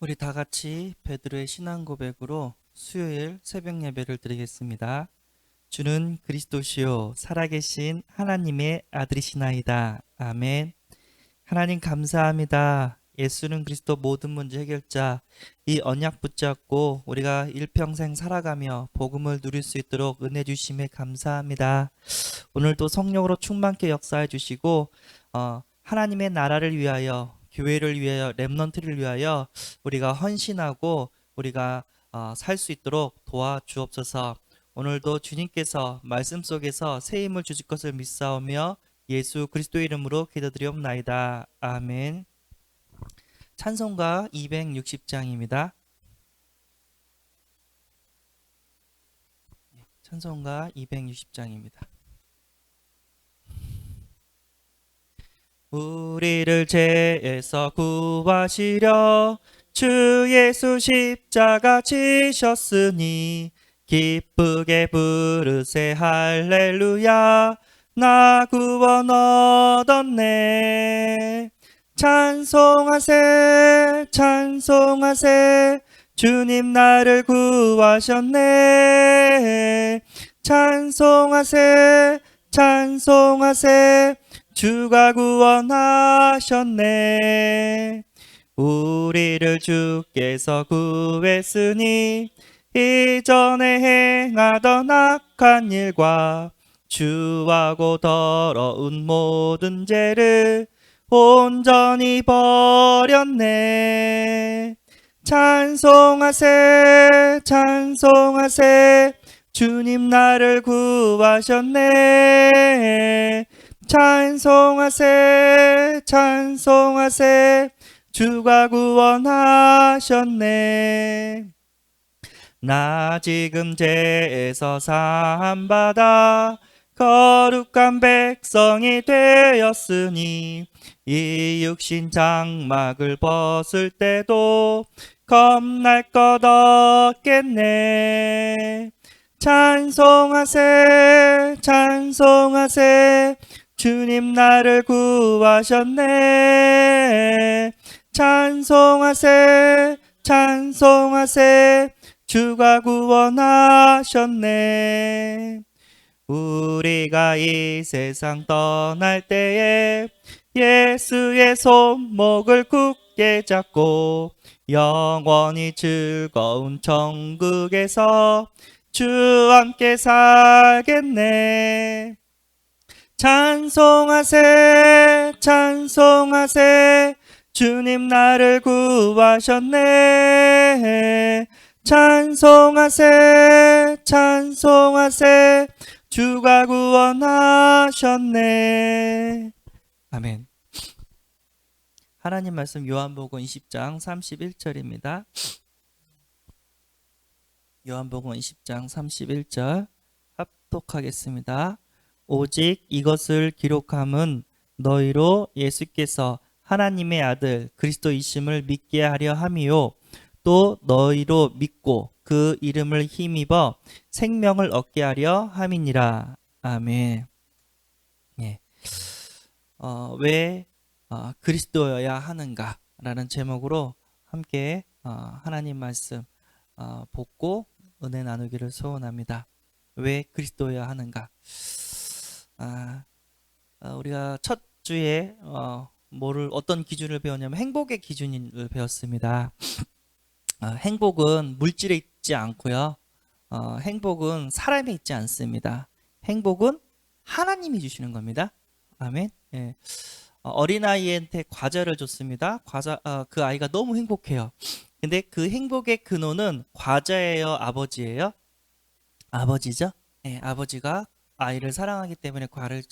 우리 다 같이 베드로의 신앙 고백으로 수요일 새벽 예배를 드리겠습니다. 주는 그리스도시요 살아계신 하나님의 아들이시나이다. 아멘. 하나님 감사합니다. 예수는 그리스도 모든 문제 해결자, 이 언약 붙잡고 우리가 일평생 살아가며 복음을 누릴 수 있도록 은혜 주심에 감사합니다. 오늘도 성령으로 충만케 역사해 주시고 하나님의 나라를 위하여, 교회를 위하여, 렘넌트를 위하여 우리가 헌신하고 우리가 살 수 있도록 도와주옵소서. 오늘도 주님께서 말씀 속에서 새 힘을 주실 것을 믿사오며 예수 그리스도의 이름으로 기도드리옵나이다. 아멘. 찬송가 260장입니다. 찬송가 260장입니다. 우리를 죄에서 구하시려 주 예수 십자가 지셨으니 기쁘게 부르세 할렐루야. 나 구원 얻었네. 찬송하세 찬송하세 주님 나를 구하셨네. 찬송하세 찬송하세 주가 구원하셨네. 우리를 주께서 구했으니 이전에 행하던 악한 일과 주하고 더러운 모든 죄를 온전히 버렸네. 찬송하세 찬송하세 주님 나를 구하셨네. 찬송하세 찬송하세 주가 구원하셨네. 나 지금 죄에서 사함받아 거룩한 백성이 되었으니 이 육신 장막을 벗을 때도 겁날 것 없겠네. 찬송하세 찬송하세 주님 나를 구하셨네. 찬송하세 찬송하세 주가 구원하셨네. 우리가 이 세상 떠날 때에 예수의 손목을 굳게 잡고 영원히 즐거운 천국에서 주와 함께 살겠네. 찬송하세 찬송하세 주님 나를 구하셨네. 찬송하세 찬송하세 주가 구원하셨네. 아멘. 하나님 말씀 요한복음 20장 31절입니다. 요한복음 20장 31절 합독하겠습니다. 오직 이것을 기록함은 너희로 예수께서 하나님의 아들 그리스도이심을 믿게 하려 함이요 또 너희로 믿고 그 이름을 힘입어 생명을 얻게 하려 함이니라. 아멘. 예. 왜 그리스도여야 하는가 라는 제목으로 함께 하나님 말씀 보고 은혜 나누기를 소원합니다. 왜 그리스도여야 하는가? 우리가 첫 주에 어떤 기준을 배웠냐면 행복의 기준을 배웠습니다. 행복은 물질에 있지 않고요. 행복은 사람에 있지 않습니다. 행복은 하나님이 주시는 겁니다. 아멘. 예. 어린아이한테 과자를 줬습니다. 그 아이가 너무 행복해요. 근데 그 행복의 근원은 과자예요, 아버지예요? 아버지죠? 예, 아버지가 아이를 사랑하기 때문에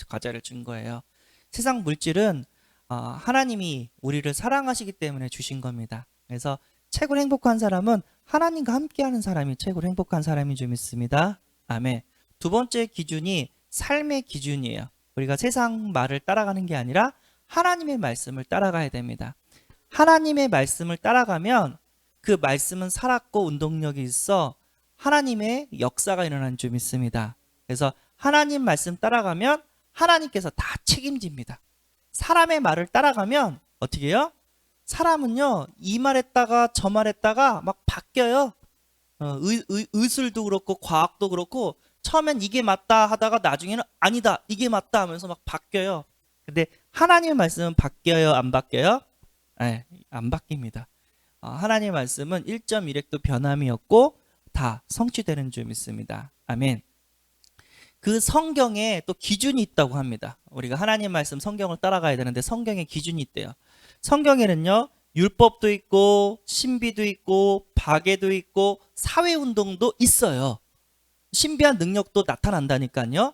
과자를 준 거예요. 세상 물질은 하나님이 우리를 사랑하시기 때문에 주신 겁니다. 그래서 최고로 행복한 사람은 하나님과 함께하는 사람이 최고로 행복한 사람인 줄 믿습니다. 아멘. 두 번째 기준이 삶의 기준이에요. 우리가 세상 말을 따라가는 게 아니라 하나님의 말씀을 따라가야 됩니다. 하나님의 말씀을 따라가면 그 말씀은 살았고 운동력이 있어 하나님의 역사가 일어나는 줄 믿습니다. 그래서 하나님 말씀 따라가면 하나님께서 다 책임집니다. 사람의 말을 따라가면 어떻게 해요? 사람은요, 이 말했다가 저 말했다가 막 바뀌어요. 의술도 그렇고 과학도 그렇고 처음엔 이게 맞다 하다가 나중에는 아니다 이게 맞다 하면서 막 바뀌어요. 근데 하나님의 말씀은 바뀌어요, 안 바뀌어요? 네, 안 바뀝니다. 하나님의 말씀은 1.1획도 변함이 없고 다 성취되는 줄 믿습니다. 아멘. 그 성경에 또 기준이 있다고 합니다. 우리가 하나님 말씀 성경을 따라가야 되는데 성경에 기준이 있대요. 성경에는요, 율법도 있고 신비도 있고 박애도 있고 사회운동도 있어요. 신비한 능력도 나타난다니까요.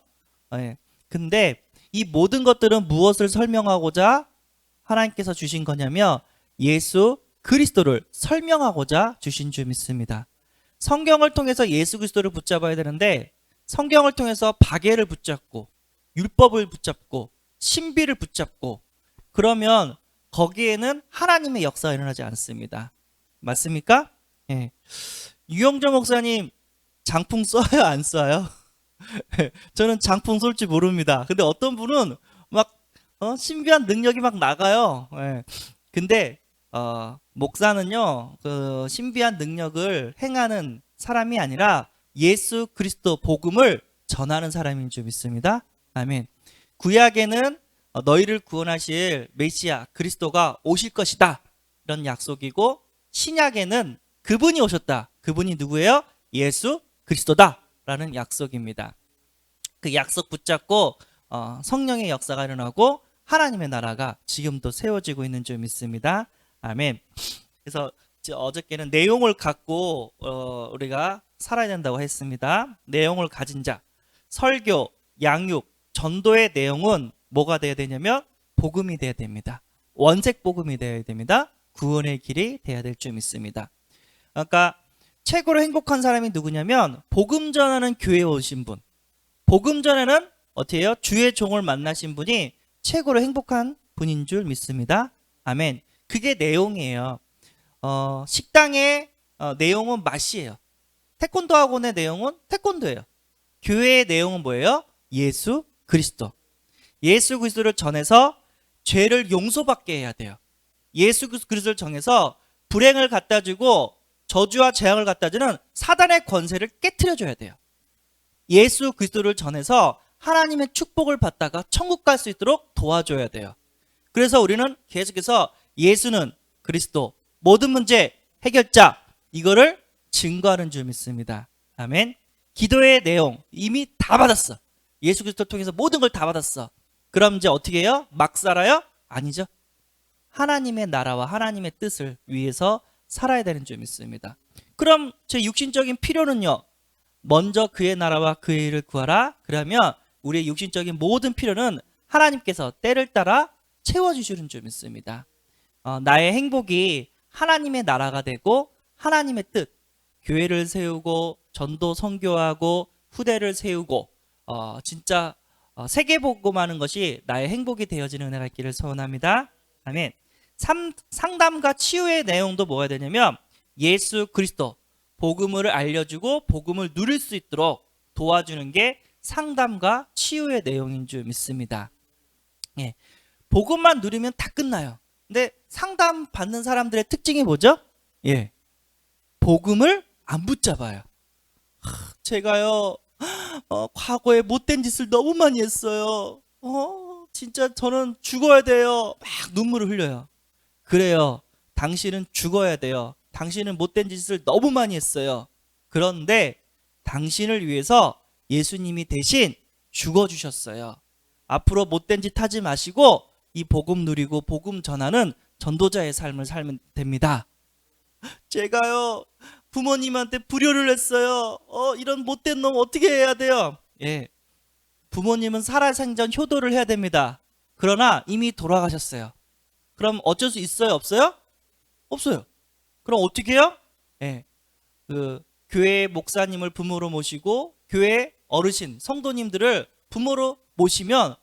예. 근데 이 모든 것들은 무엇을 설명하고자 하나님께서 주신 거냐면 예수 그리스도를 설명하고자 주신 줄 믿습니다. 성경을 통해서 예수 그리스도를 붙잡아야 되는데 성경을 통해서 박애를 붙잡고 율법을 붙잡고 신비를 붙잡고 그러면 거기에는 하나님의 역사가 일어나지 않습니다. 맞습니까? 예. 유영조 목사님 장풍 써요, 안 써요? 저는 장풍 쏠 줄 모릅니다. 근데 어떤 분은 막 신비한 능력이 막 나가요. 예. 근데 목사는요, 그 신비한 능력을 행하는 사람이 아니라 예수 그리스도 복음을 전하는 사람인 줄 믿습니다. 아멘. 구약에는 너희를 구원하실 메시아 그리스도가 오실 것이다, 이런 약속이고, 신약에는 그분이 오셨다. 그분이 누구예요? 예수 그리스도다 라는 약속입니다. 그 약속 붙잡고 성령의 역사가 일어나고 하나님의 나라가 지금도 세워지고 있는 줄 믿습니다. 아멘. 그래서 어저께는 내용을 갖고 우리가 살아야 된다고 했습니다. 내용을 가진 자, 설교, 양육, 전도의 내용은 뭐가 돼야 되냐면 복음이 돼야 됩니다. 원색 복음이 돼야 됩니다. 구원의 길이 돼야 될 줄 믿습니다. 그러니까 최고로 행복한 사람이 누구냐면 복음 전하는 교회에 오신 분, 복음 전에는 어떻게 해요? 주의 종을 만나신 분이 최고로 행복한 분인 줄 믿습니다. 아멘. 그게 내용이에요. 식당의 내용은 맛이에요. 태권도 학원의 내용은 태권도예요. 교회의 내용은 뭐예요? 예수 그리스도. 예수 그리스도를 전해서 죄를 용서받게 해야 돼요. 예수 그리스도를 정해서 불행을 갖다 주고 저주와 재앙을 갖다 주는 사단의 권세를 깨트려 줘야 돼요. 예수 그리스도를 전해서 하나님의 축복을 받다가 천국 갈 수 있도록 도와줘야 돼요. 그래서 우리는 계속해서 예수는 그리스도, 모든 문제 해결자, 이거를 증거하는 줄 믿습니다. 아멘. 기도의 내용 이미 다 받았어. 예수 그리스도를 통해서 모든 걸 다 받았어. 그럼 이제 어떻게 해요? 막 살아요? 아니죠. 하나님의 나라와 하나님의 뜻을 위해서 살아야 되는 줄 믿습니다. 그럼 제 육신적인 필요는요, 먼저 그의 나라와 그의 일을 구하라. 그러면 우리의 육신적인 모든 필요는 하나님께서 때를 따라 채워주시는 줄 믿습니다. 나의 행복이 하나님의 나라가 되고 하나님의 뜻, 교회를 세우고 전도 선교하고 후대를 세우고 진짜 세계복음하는 것이 나의 행복이 되어지는 은혜가 있기를 소원합니다. 아멘. 상담과 치유의 내용도 뭐가 되냐면 예수 그리스도 복음을 알려주고 복음을 누릴 수 있도록 도와주는 게 상담과 치유의 내용인 줄 믿습니다. 예. 복음만 누리면 다 끝나요. 근데 상담 받는 사람들의 특징이 뭐죠? 예. 복음을 안 붙잡아요. 제가요, 과거에 못된 짓을 너무 많이 했어요. 진짜 저는 죽어야 돼요. 막 눈물을 흘려요. 그래요. 당신은 죽어야 돼요. 당신은 못된 짓을 너무 많이 했어요. 그런데 당신을 위해서 예수님이 대신 죽어주셨어요. 앞으로 못된 짓 하지 마시고 이 복음 누리고 복음 전하는 전도자의 삶을 살면 됩니다. 제가요, 부모님한테 불효를 했어요. 이런 못된 놈 어떻게 해야 돼요? 예, 부모님은 살아생전 효도를 해야 됩니다. 그러나 이미 돌아가셨어요. 그럼 어쩔 수 있어요? 없어요? 없어요. 그럼 어떻게 해요? 예, 그 교회 목사님을 부모로 모시고 교회 어르신 성도님들을 부모로 모시면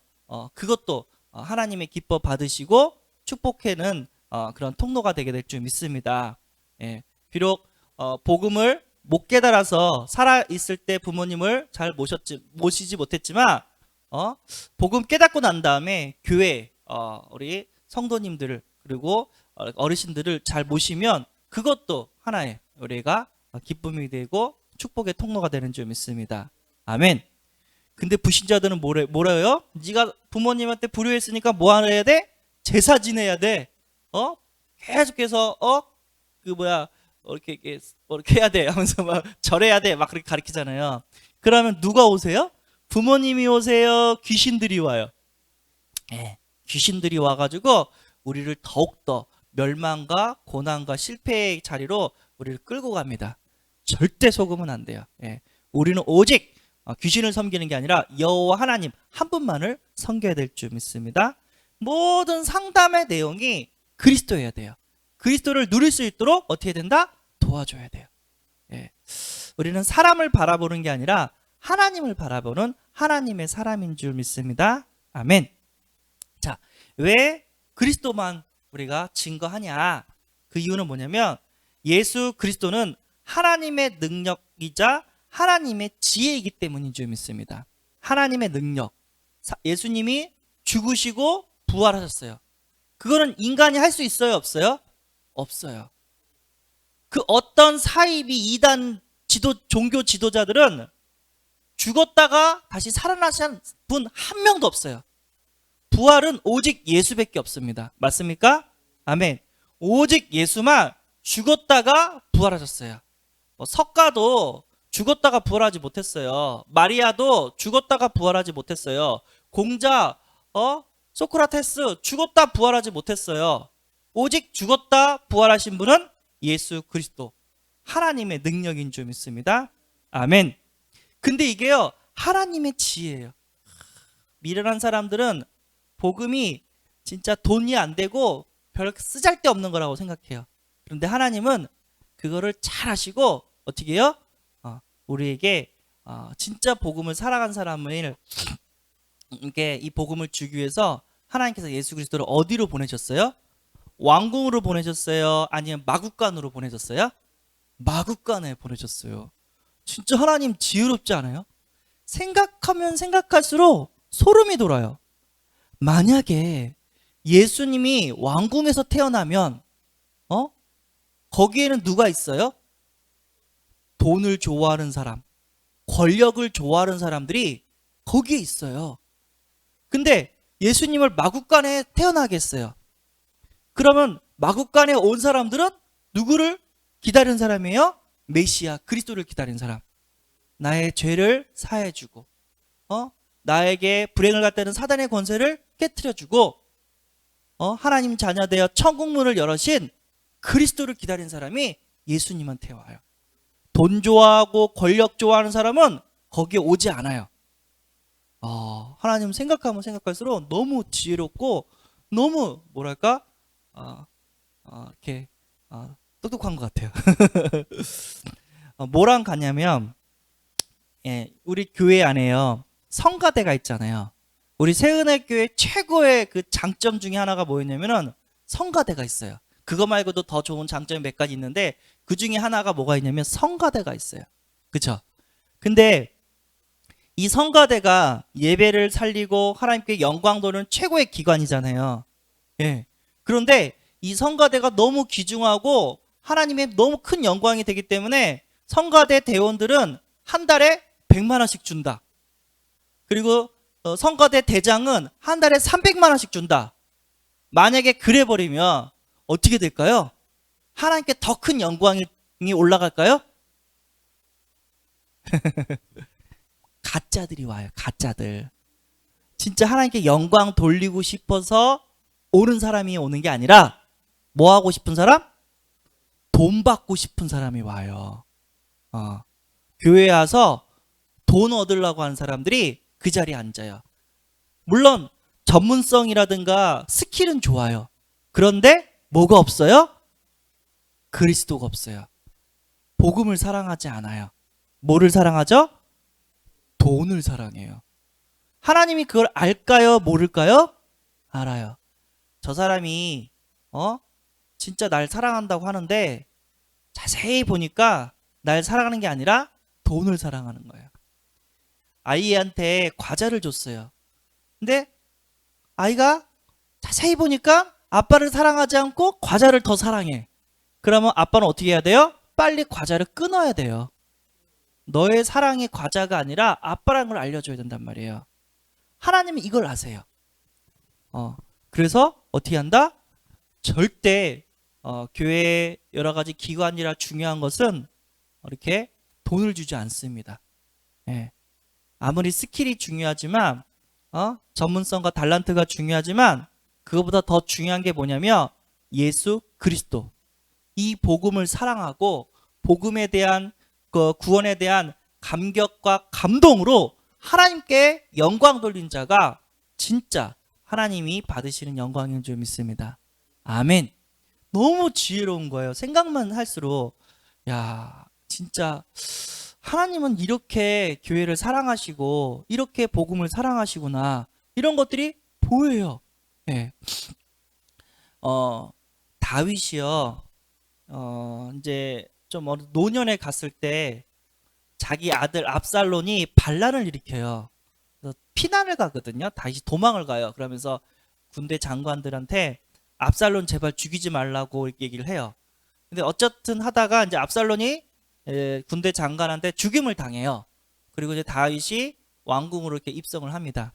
그것도 하나님의 기뻐 받으시고 축복해는 그런 통로가 되게 될 줄 믿습니다. 예, 비록 복음을 못 깨달아서 살아 있을 때 부모님을 잘 모시지 못했지만 복음 깨닫고 난 다음에 교회 우리 성도님들을 그리고 어르신들을 잘 모시면 그것도 하나의 우리가 기쁨이 되고 축복의 통로가 되는 줄 믿습니다. 아멘. 근데 불신자들은 뭐래요? 네가 부모님한테 불효했으니까 뭐 해야 돼? 제사 지내야 돼. 계속해서 이렇게 해야 돼 하면서 막 절해야 돼 막 그렇게 가르치잖아요. 그러면 누가 오세요? 부모님이 오세요? 귀신들이 와요? 예, 귀신들이 와가지고 우리를 더욱더 멸망과 고난과 실패의 자리로 우리를 끌고 갑니다. 절대 속으면 안 돼요. 예, 우리는 오직 귀신을 섬기는 게 아니라 여호와 하나님 한 분만을 섬겨야 될 줄 믿습니다. 모든 상담의 내용이 그리스도여야 돼요. 그리스도를 누릴 수 있도록 어떻게 된다? 도와줘야 돼요. 예. 우리는 사람을 바라보는 게 아니라 하나님을 바라보는 하나님의 사람인 줄 믿습니다. 아멘. 자, 왜 그리스도만 우리가 증거하냐? 그 이유는 뭐냐면 예수 그리스도는 하나님의 능력이자 하나님의 지혜이기 때문인 줄 믿습니다. 하나님의 능력. 예수님이 죽으시고 부활하셨어요. 그거는 인간이 할 수 있어요? 없어요? 없어요. 그 어떤 사이비 이단 종교 지도자들은 죽었다가 다시 살아나신 분 한 명도 없어요. 부활은 오직 예수밖에 없습니다. 맞습니까? 아멘. 오직 예수만 죽었다가 부활하셨어요. 석가도 죽었다가 부활하지 못했어요. 마리아도 죽었다가 부활하지 못했어요. 공자 소크라테스 죽었다 부활하지 못했어요. 오직 죽었다 부활하신 분은 예수 그리스도 하나님의 능력인 줄 믿습니다. 아멘. 근데 이게요 하나님의 지혜예요. 미련한 사람들은 복음이 진짜 돈이 안 되고 별 쓰잘데없는 거라고 생각해요. 그런데 하나님은 그거를 잘 하시고 어떻게 해요? 우리에게 진짜 복음을 살아간 사람을 이렇게 이 복음을 주기 위해서 하나님께서 예수 그리스도를 어디로 보내셨어요? 왕궁으로 보내셨어요? 아니면 마국간으로 보내셨어요? 마국간에 보내셨어요. 진짜 하나님 지혜롭지 않아요? 생각하면 생각할수록 소름이 돋아요. 만약에 예수님이 왕궁에서 태어나면 거기에는 누가 있어요? 돈을 좋아하는 사람, 권력을 좋아하는 사람들이 거기에 있어요. 근데 예수님을 마국간에 태어나겠어요. 그러면 마국간에 온 사람들은 누구를 기다린 사람이에요? 메시아 그리스도를 기다린 사람. 나의 죄를 사해주고 나에게 불행을 갖다는 사단의 권세를 깨트려주고 하나님 자녀 되어 천국문을 열으신 그리스도를 기다린 사람이 예수님한테 와요. 돈 좋아하고 권력 좋아하는 사람은 거기에 오지 않아요. 하나님 생각하면 생각할수록 너무 지혜롭고 너무 뭐랄까 이렇게 똑똑한 것 같아요. 뭐랑 같냐면 우리 교회 안에요 성가대가 있잖아요. 우리 새은혜교회 최고의 그 장점 중에 하나가 뭐였냐면은 성가대가 있어요. 그거 말고도 더 좋은 장점이 몇 가지 있는데 그 중에 하나가 뭐가 있냐면 성가대가 있어요. 그쵸? 근데 이 성가대가 예배를 살리고 하나님께 영광 돌리는 최고의 기관이잖아요. 예. 그런데 이 성가대가 너무 귀중하고 하나님의 너무 큰 영광이 되기 때문에 성가대 대원들은 한 달에 100만 원씩 준다. 그리고 성가대 대장은 한 달에 300만 원씩 준다. 만약에 그래 버리면 어떻게 될까요? 하나님께 더 큰 영광이 올라갈까요? 가짜들이 와요. 가짜들. 진짜 하나님께 영광 돌리고 싶어서 오는 사람이 오는 게 아니라 뭐 하고 싶은 사람? 돈 받고 싶은 사람이 와요. 교회에 와서 돈 얻으려고 하는 사람들이 그 자리에 앉아요. 물론 전문성이라든가 스킬은 좋아요. 그런데 뭐가 없어요? 그리스도가 없어요. 복음을 사랑하지 않아요. 뭐를 사랑하죠? 돈을 사랑해요. 하나님이 그걸 알까요? 모를까요? 알아요. 저 사람이 진짜 날 사랑한다고 하는데 자세히 보니까 날 사랑하는 게 아니라 돈을 사랑하는 거예요. 아이한테 과자를 줬어요. 근데 아이가 자세히 보니까 아빠를 사랑하지 않고 과자를 더 사랑해. 그러면 아빠는 어떻게 해야 돼요? 빨리 과자를 끊어야 돼요. 너의 사랑이 과자가 아니라 아빠라는 걸 알려줘야 된단 말이에요. 하나님은 이걸 아세요. 그래서 어떻게 한다? 절대 교회 여러 가지 기관이라 중요한 것은 이렇게 돈을 주지 않습니다. 예. 아무리 스킬이 중요하지만 전문성과 달란트가 중요하지만 그것보다 더 중요한 게 뭐냐면 예수 그리스도, 이 복음을 사랑하고 복음에 대한 그 구원에 대한 감격과 감동으로 하나님께 영광 돌린 자가 진짜 하나님이 받으시는 영광인 줄 믿습니다. 아멘. 너무 지혜로운 거예요. 생각만 할수록 야, 진짜 하나님은 이렇게 교회를 사랑하시고 이렇게 복음을 사랑하시구나, 이런 것들이 보여요. 네. 다윗이요, 이제 좀 노년에 갔을 때 자기 아들 압살론이 반란을 일으켜요. 그래서 피난을 가거든요. 다시 도망을 가요. 그러면서 군대 장관들한테 압살론 제발 죽이지 말라고 이렇게 얘기를 해요. 근데 어쨌든 하다가 이제 압살론이 군대 장관한테 죽임을 당해요. 그리고 이제 다윗이 왕궁으로 이렇게 입성을 합니다.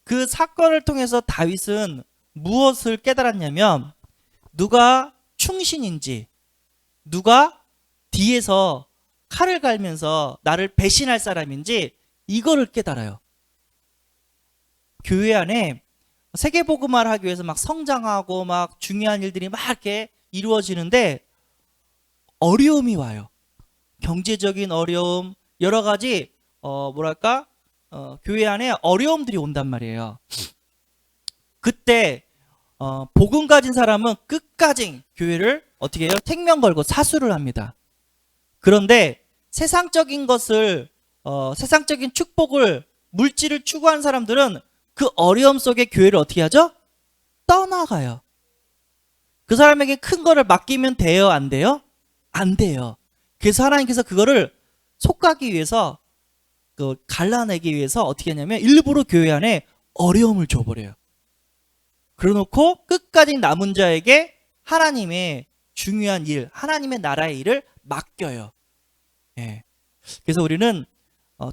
그 사건을 통해서 다윗은 무엇을 깨달았냐면 누가 충신인지, 누가 뒤에서 칼을 갈면서 나를 배신할 사람인지 이거를 깨달아요. 교회 안에 세계복음화를 하기 위해서 막 성장하고 막 중요한 일들이 막 이렇게 이루어지는데 어려움이 와요. 경제적인 어려움, 여러 가지 교회 안에 어려움들이 온단 말이에요. 그때 복음 가진 사람은 끝까지 교회를 어떻게 해요? 생명 걸고 사수를 합니다. 그런데 세상적인 것을 세상적인 축복을, 물질을 추구한 사람들은 그 어려움 속에 교회를 어떻게 하죠? 떠나가요. 그 사람에게 큰 거를 맡기면 돼요? 안 돼요? 안 돼요. 그래서 하나님께서 그거를 속가기 위해서, 갈라내기 위해서 어떻게 하냐면 일부러 교회 안에 어려움을 줘버려요. 그래놓고 끝까지 남은 자에게 하나님의 중요한 일, 하나님의 나라의 일을 맡겨요. 예. 그래서 우리는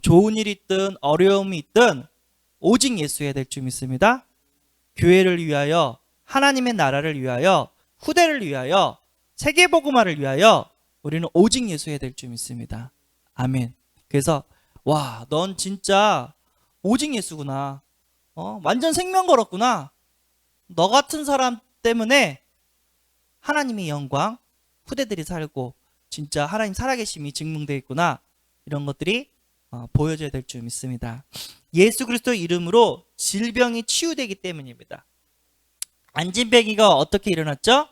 좋은 일이 있든 어려움이 있든 오직 예수해야 될 줄 믿습니다. 교회를 위하여, 하나님의 나라를 위하여, 후대를 위하여, 세계복음화를 위하여 우리는 오직 예수해야 될 줄 믿습니다. 아멘. 그래서 와, 넌 진짜 오직 예수구나. 완전 생명 걸었구나. 너 같은 사람 때문에 하나님의 영광, 후대들이 살고 진짜 하나님 살아계심이 증명되어 있구나. 이런 것들이 보여져야 될 줄 믿습니다. 예수 그리스도의 이름으로 질병이 치유되기 때문입니다. 안진뱅이가 어떻게 일어났죠?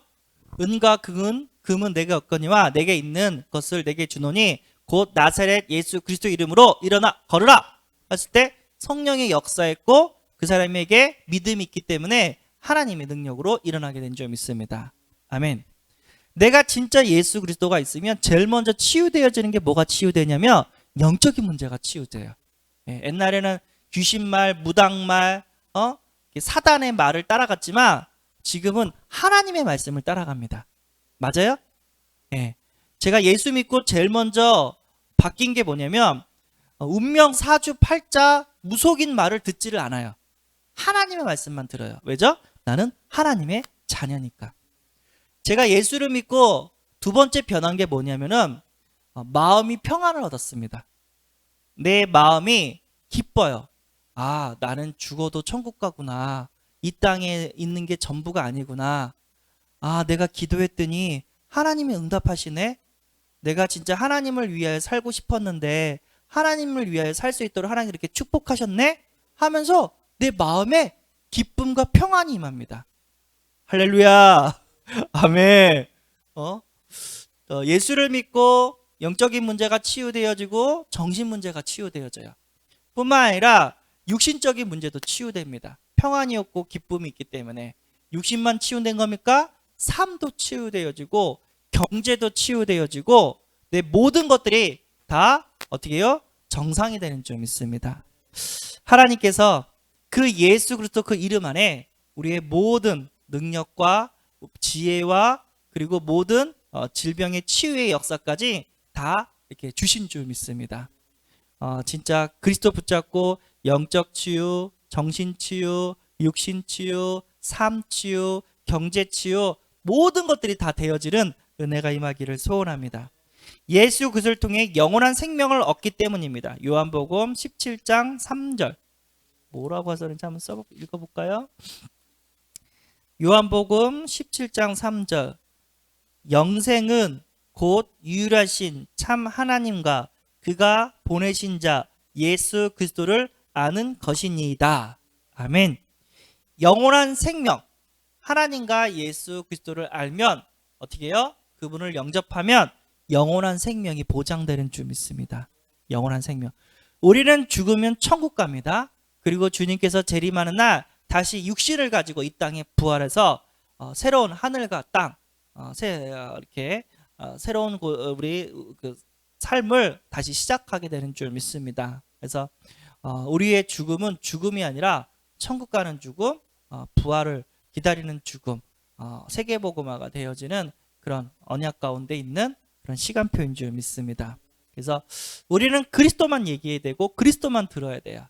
은과 금은 내게 없거니와 내게 있는 것을 내게 주노니 곧 나사렛 예수 그리스도 이름으로 일어나 걸으라 했을 때 성령의 역사했고 그 사람에게 믿음이 있기 때문에 하나님의 능력으로 일어나게 된 줄 믿습니다. 아멘. 내가 진짜 예수 그리스도가 있으면 제일 먼저 치유되어지는 게 뭐가 치유되냐면 영적인 문제가 치유돼요. 옛날에는 귀신말, 무당말, 사단의 말을 따라갔지만 지금은 하나님의 말씀을 따라갑니다. 맞아요? 예. 제가 예수 믿고 제일 먼저 바뀐 게 뭐냐면 운명, 사주, 팔자, 무속인 말을 듣지를 않아요. 하나님의 말씀만 들어요. 왜죠? 나는 하나님의 자녀니까. 제가 예수를 믿고 두 번째 변한 게 뭐냐면은 마음이 평안을 얻었습니다. 내 마음이 기뻐요. 아, 나는 죽어도 천국 가구나. 이 땅에 있는 게 전부가 아니구나. 아, 내가 기도했더니 하나님이 응답하시네. 내가 진짜 하나님을 위하여 살고 싶었는데 하나님을 위하여 살 수 있도록 하나님이 이렇게 축복하셨네 하면서 내 마음에 기쁨과 평안이 임합니다. 할렐루야. 아멘. 예수를 믿고 영적인 문제가 치유되어지고 정신 문제가 치유되어져요. 뿐만 아니라 육신적인 문제도 치유됩니다. 평안이 없고 기쁨이 있기 때문에. 육신만 치유된 겁니까? 삶도 치유되어지고 경제도 치유되어지고 내 모든 것들이 다 어떻게 해요? 정상이 되는 줄 믿습니다. 하나님께서 그 예수 그리스도 그 이름 안에 우리의 모든 능력과 지혜와 그리고 모든 질병의 치유의 역사까지 다 이렇게 주신 줄 믿습니다. 진짜 그리스도 붙잡고 영적 치유, 정신 치유, 육신 치유, 삶 치유, 경제 치유 모든 것들이 다 되어지는 은혜가 임하기를 소원합니다. 예수 그리스도를 통해 영원한 생명을 얻기 때문입니다. 요한복음 17장 3절 뭐라고 하서는지 한번 읽어볼까요? 요한복음 17장 3절 영생은 곧 유일하신 참 하나님과 그가 보내신 자 예수 그리스도를 아는 것이니이다. 아멘. 영원한 생명 하나님과 예수 그리스도를 알면 어떻게 해요? 그분을 영접하면 영원한 생명이 보장되는 줄 믿습니다. 영원한 생명. 우리는 죽으면 천국 갑니다. 그리고 주님께서 재림하는 날 다시 육신을 가지고 이 땅에 부활해서 새로운 하늘과 땅, 이렇게 새로운 우리 그 삶을 다시 시작하게 되는 줄 믿습니다. 그래서 우리의 죽음은 죽음이 아니라 천국 가는 죽음, 부활을 기다리는 죽음, 세계복음화가 되어지는 그런 언약 가운데 있는 그런 시간표인 줄 믿습니다. 그래서 우리는 그리스도만 얘기해야 되고 그리스도만 들어야 돼요.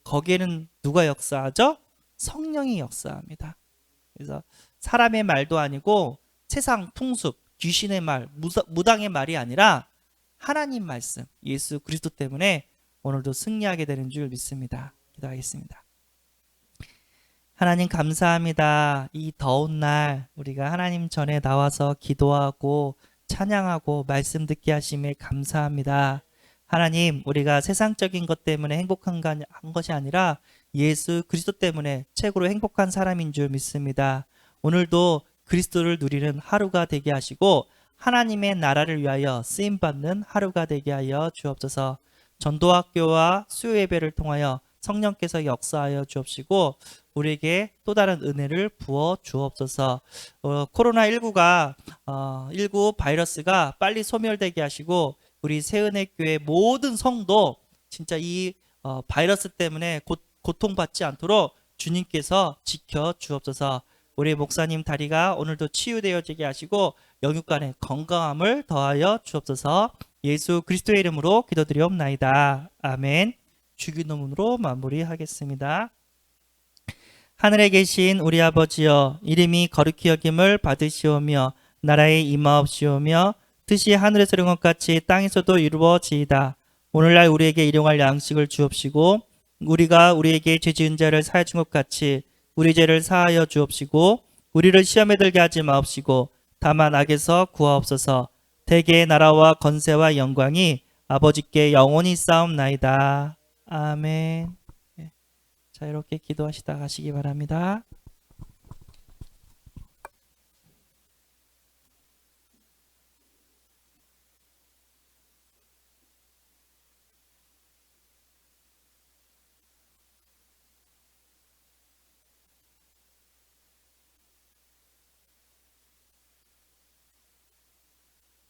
거기에는 누가 역사하죠? 성령이 역사합니다. 그래서 사람의 말도 아니고 세상 풍습, 귀신의 말, 무당의 말이 아니라 하나님 말씀, 예수 그리스도 때문에 오늘도 승리하게 되는 줄 믿습니다. 기도하겠습니다. 하나님 감사합니다. 이 더운 날 우리가 하나님 전에 나와서 기도하고 찬양하고 말씀 듣게 하심에 감사합니다. 하나님, 우리가 세상적인 것 때문에 행복한 것이 아니라 예수 그리스도 때문에 최고로 행복한 사람인 줄 믿습니다. 오늘도 그리스도를 누리는 하루가 되게 하시고 하나님의 나라를 위하여 쓰임받는 하루가 되게 하여 주옵소서. 전도학교와 수요예배를 통하여 성령께서 역사하여 주옵시고 우리에게 또 다른 은혜를 부어 주옵소서. 코로나19가 19 바이러스가 빨리 소멸되게 하시고 우리 새은혜교회 모든 성도 진짜 이 바이러스 때문에 고통받지 않도록 주님께서 지켜 주옵소서. 우리 목사님 다리가 오늘도 치유되어지게 하시고 영육간의 건강함을 더하여 주옵소서. 예수 그리스도의 이름으로 기도드리옵나이다. 아멘. 주기도문으로 마무리하겠습니다. 하늘에 계신 우리 아버지여, 이름이 거룩히 여김을 받으시오며 나라의 임하옵시오며 뜻이 하늘에서 이룬 것 같이 땅에서도 이루어지이다. 오늘날 우리에게 일용할 양식을 주옵시고 우리가 우리에게 죄 지은 자를 사하여 준 것 같이 우리 죄를 사하여 주옵시고 우리를 시험에 들게 하지 마옵시고 다만 악에서 구하옵소서. 대개의 나라와 건세와 영광이 아버지께 영원히 싸움나이다. 아멘. 자, 이렇게 기도하시다 가시기 바랍니다.